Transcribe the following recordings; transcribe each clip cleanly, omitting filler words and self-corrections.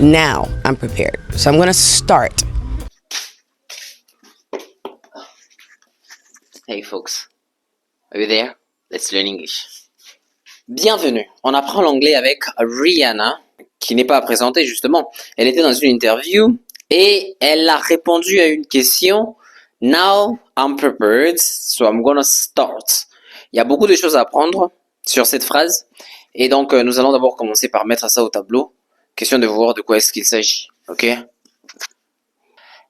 Now I'm prepared. So I'm going to start. Hey folks, are you there? Let's learn English. Bienvenue, on apprend l'anglais avec Rihanna, qui n'est pas à présenter justement. Elle était dans une interview et elle a répondu à une question. Now I'm prepared, so I'm gonna start. Il y a beaucoup de choses à apprendre sur cette phrase et donc nous allons d'abord commencer par mettre ça au tableau. Question de voir de quoi est-ce qu'il s'agit, ok?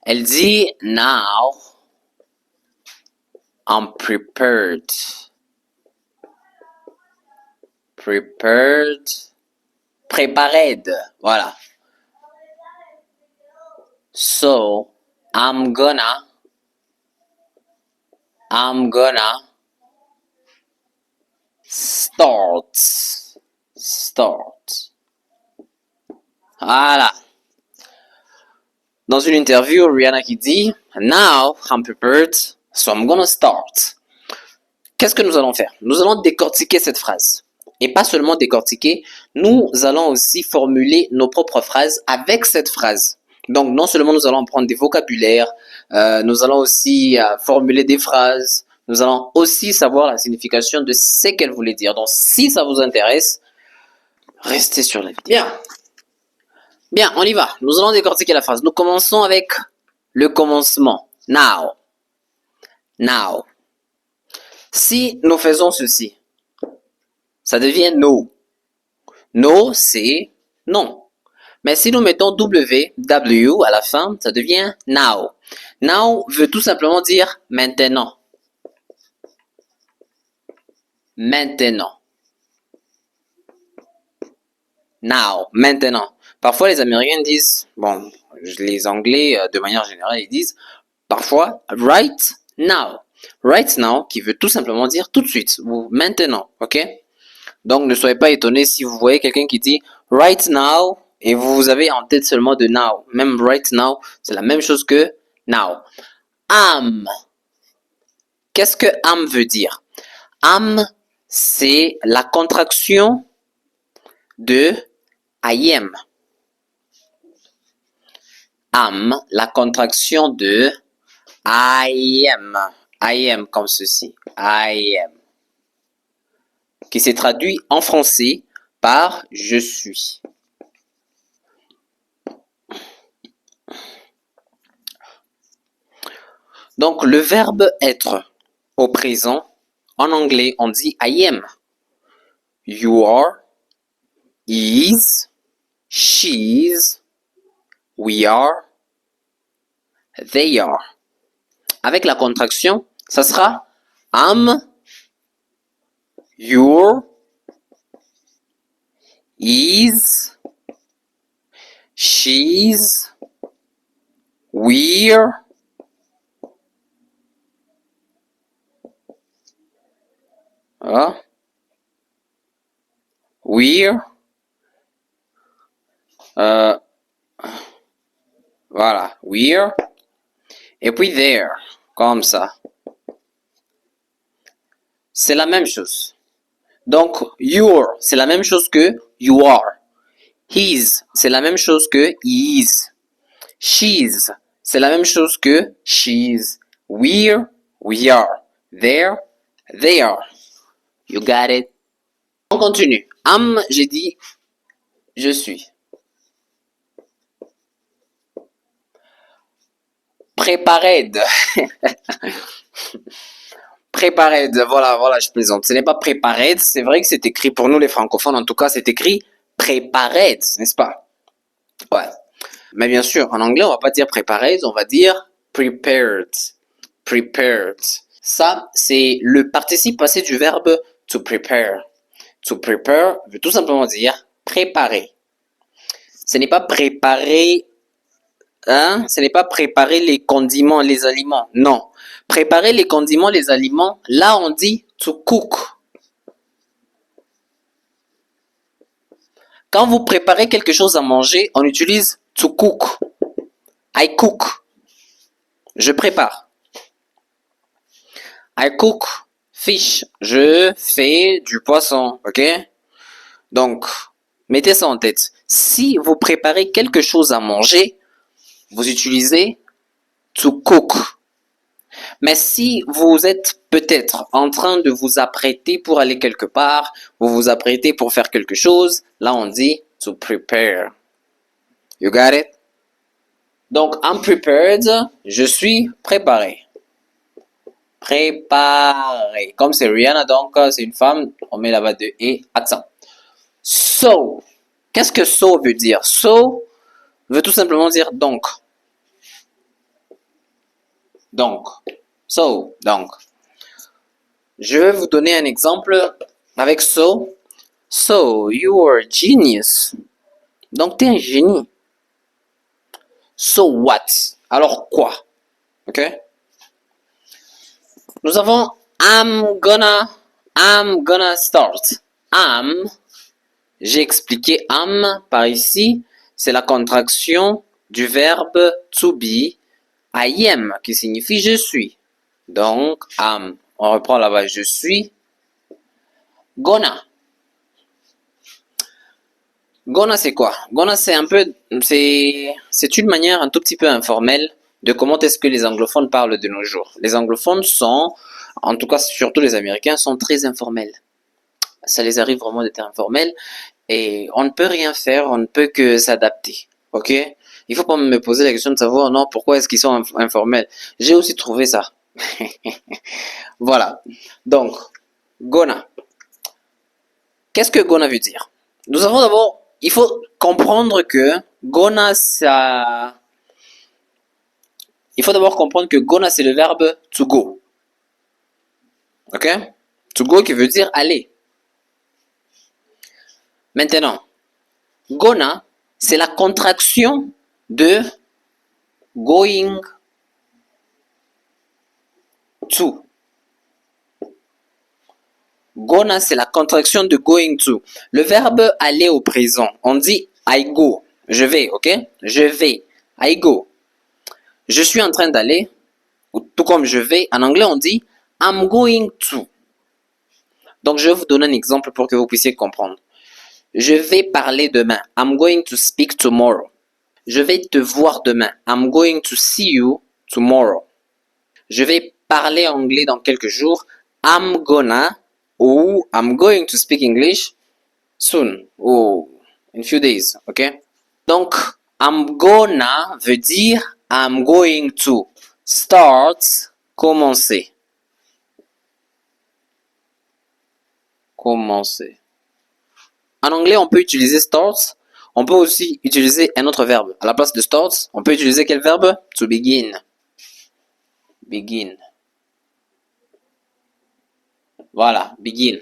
Elle dit now I'm prepared. Prepared. Prepared. Voilà. So, I'm gonna start. Start. Voilà. Dans une interview, Rihanna qui dit Now I'm prepared, so I'm gonna start. Qu'est-ce que nous allons faire? Nous allons décortiquer cette phrase. Et pas seulement décortiquer, nous allons aussi formuler nos propres phrases avec cette phrase. Donc, non seulement nous allons prendre des vocabulaires, nous allons aussi formuler des phrases, nous allons aussi savoir la signification de ce qu'elle voulait dire. Donc, si ça vous intéresse, restez sur la vidéo. Bien. Bien, on y va. Nous allons décortiquer la phrase. Nous commençons avec le commencement. Now. Now. Si nous faisons ceci, ça devient no. No, c'est non. Mais si nous mettons W à la fin, ça devient now. Now veut tout simplement dire maintenant. Maintenant. Now, maintenant. Parfois, les Américains disent, bon, les Anglais, de manière générale, ils disent parfois right now. Right now, qui veut tout simplement dire tout de suite, ou maintenant, ok? Donc, ne soyez pas étonnés si vous voyez quelqu'un qui dit right now et vous avez en tête seulement de now. Même right now, c'est la même chose que now. Am. Qu'est-ce que am veut dire? Am, c'est la contraction de I am. Am, la contraction de I am. I am comme ceci. I am. Qui s'est traduit en français par je suis. Donc, le verbe être au présent, en anglais, on dit I am. You are, is, she's, we are, they are. Avec la contraction, ça sera am, you're, is, she's, we're, we're, voilà, we're, et puis there, comme ça. C'est la même chose. Donc, you're, c'est la même chose que you are. His, c'est la même chose que he is. She's, c'est la même chose que she's. We're, we are. There, they are. You got it? On continue. Am, j'ai dit, je suis. Prepared. Prepared, voilà, je plaisante. Ce n'est pas prepared, c'est vrai que c'est écrit pour nous les francophones, en tout cas, c'est écrit prepared, n'est-ce pas? Ouais. Mais bien sûr, en anglais, on va pas dire prepared, on va dire prepared. Prepared. Ça, c'est le participe passé du verbe to prepare. To prepare veut tout simplement dire préparer. Ce n'est pas préparer, hein? Ce n'est pas préparer les condiments, les aliments. Non. Préparer les condiments, les aliments, là on dit to cook. Quand vous préparez quelque chose à manger, on utilise to cook. I cook. Je prépare. I cook fish. Je fais du poisson, ok? Donc, mettez ça en tête. Si vous préparez quelque chose à manger, vous utilisez to cook. Mais si vous êtes peut-être en train de vous apprêter pour aller quelque part, vous vous apprêtez pour faire quelque chose, là on dit to prepare. You got it? Donc, I'm prepared, je suis préparé. Préparé. Comme c'est Rihanna, donc c'est une femme, on met là-bas de et accent. So, qu'est-ce que so veut dire? So veut tout simplement dire donc. Donc. So, donc. Je vais vous donner un exemple avec so. So, you are genius. Donc, t'es un génie. So what? Alors quoi? Ok? Nous avons I'm gonna start. J'ai expliqué par ici, c'est la contraction du verbe to be, I am, qui signifie je suis. Donc, on reprend là-bas, je suis gonna. Gonna, c'est quoi? Gonna, c'est c'est une manière un tout petit peu informelle de comment est-ce que les anglophones parlent de nos jours. Les anglophones sont, en tout cas surtout les Américains, sont très informels. Ça les arrive vraiment d'être informels et on ne peut rien faire, on ne peut que s'adapter. Ok? Il faut pas me poser la question de savoir non pourquoi est-ce qu'ils sont informels. J'ai aussi trouvé ça. Voilà. Donc, gonna. Qu'est-ce que gonna veut dire? Nous avons d'abord, il faut comprendre que gonna, ça. Il faut d'abord comprendre que gonna, c'est le verbe to go. Ok? To go qui veut dire aller. Maintenant, gonna, c'est la contraction de going to. Gonna, c'est la contraction de going to. Le verbe aller au présent, on dit I go. Je vais, ok? Je vais. I go. Je suis en train d'aller, tout comme je vais. En anglais, on dit I'm going to. Donc, je vais vous donner un exemple pour que vous puissiez comprendre. Je vais parler demain. I'm going to speak tomorrow. Je vais te voir demain. I'm going to see you tomorrow. Je vais parler anglais dans quelques jours. I'm gonna ou I'm going to speak English soon ou in few days, ok? Donc, I'm gonna veut dire I'm going to start, commencer. Commencer. En anglais, on peut utiliser start. On peut aussi utiliser un autre verbe. À la place de start, on peut utiliser quel verbe? To begin. Begin. Voilà, begin.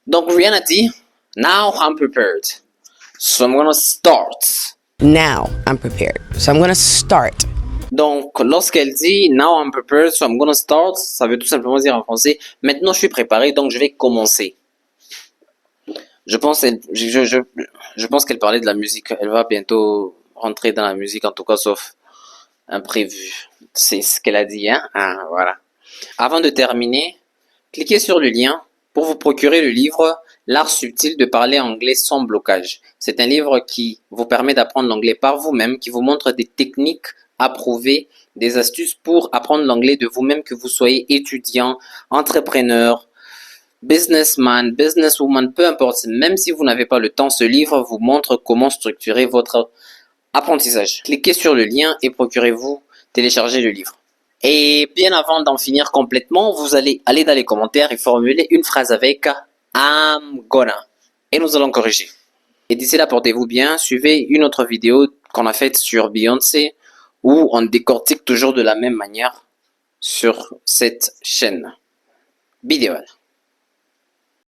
Donc, Rihanna dit, now I'm prepared. So I'm gonna start. Now I'm prepared. So I'm gonna start. Donc, lorsqu'elle dit now I'm prepared, so I'm gonna start, ça veut tout simplement dire en français, maintenant je suis préparé, donc je vais commencer. Je pense qu'elle parlait de la musique. Elle va bientôt rentrer dans la musique, en tout cas, sauf imprévu. C'est ce qu'elle a dit, hein? Ah, voilà. Avant de terminer, cliquez sur le lien pour vous procurer le livre L'art subtil de parler anglais sans blocage. C'est un livre qui vous permet d'apprendre l'anglais par vous-même, qui vous montre des techniques approuvées, des astuces pour apprendre l'anglais de vous-même, que vous soyez étudiant, entrepreneur, businessman, businesswoman, peu importe. Même si vous n'avez pas le temps, ce livre vous montre comment structurer votre apprentissage. Cliquez sur le lien et procurez-vous télécharger le livre. Et bien avant d'en finir complètement, vous allez aller dans les commentaires et formuler une phrase avec I'm gonna. Et nous allons corriger. Et d'ici là, portez-vous bien. Suivez une autre vidéo qu'on a faite sur Beyoncé où on décortique toujours de la même manière sur cette chaîne. Vidéo.